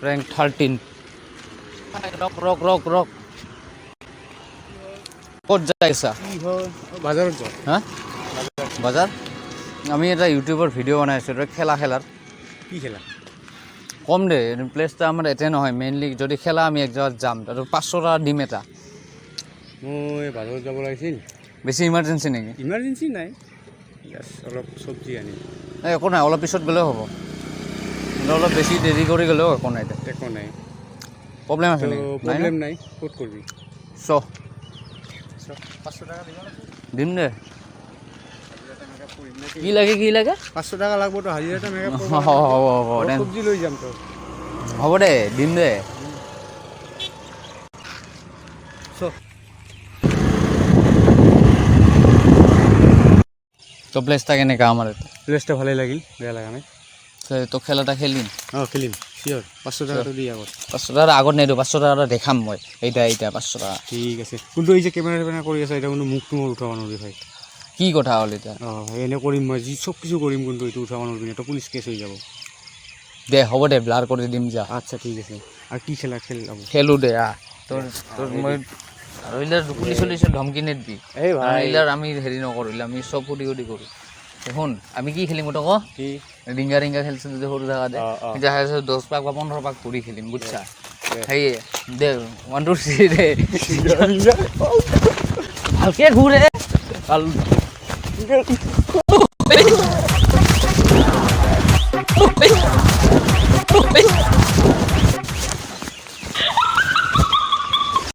rank 13 rock ক'ত যাই আছা বাজাৰত যাওঁ হা বজাৰ আমি এটা ইউটিউবৰ ভিডিঅ' বনাই আছোঁ খেলাৰ কি খেলা কম দে প্লেচটা আমাৰ এতে নহয় মেইনলি যদি খেলা আমি এক জেগাত যাম তাতো 500 টকা দিম এটা মই বাজাৰত যাব লাগিছিল বেছি ইমাৰ্জেঞ্চি নেকি ইমাৰ্জেঞ্চি নাই অলপ চব্জি আনিম একো নাই অলপ পিছত গ'লেও হ'ব অলপ বেছি দেৰি কৰি গ'লেও একো নাই একো নাই প্ৰব্লেম আছে নেকি প্ৰব্লেম নাই ক'ত কৰিবি চ 500 টাকা দিম দে কি লাগে 500 টাকা লাগব তো হাজিৰাটা মেকআপ হ'ব চব্জি লৈ যাম তো হ'ব দে দিম দে তো প্লেচটা কেনেকা আমাৰ প্লেচটা ভালেই লাগিল বেয়া লগা নাই তো খেলাটা খেলিম খেলিম চিয়'ৰ 500 টাকাটো দি আগত 500 টকা আগত নিদিওঁ 500 টকা দেখাম মই এইটা 500 টকা ঠিক আছে কিন্তু এই যে কেমেৰা কৰি আছে এটা কিন্তু মুখটো মোৰ উঠাব নোৱাৰি ভাই কি কথা হ'ল এতিয়া এনে কৰিম মই যি চব কিছু কৰিম কিন্তু এইটো উঠাব নোৱাৰিম এটা পুলিচ কেছ হৈ যাব দে হ'ব দে ব্লাৰ কৰি দিম যা আচ্ছা ঠিক আছে আৰু কি খেলাব খেলো দে তোৰ মই আৰু এইলাৰ পুলিচ ধমকি নিদিবি এই ভাই এইলাৰ আমি হেৰি নকৰিলে আমি চব সুধি কৰি শুন আমি কি খেলিম তই ক কি ৰিংগা খেলিছিলোঁ যে সৰু জেগাতে এতিয়া 10 পাক বা 15 পাক ঘূৰি খেলিম বুজিছা সেয়ে দে 1 2 3 দে ভালকে ঘূৰে ভাল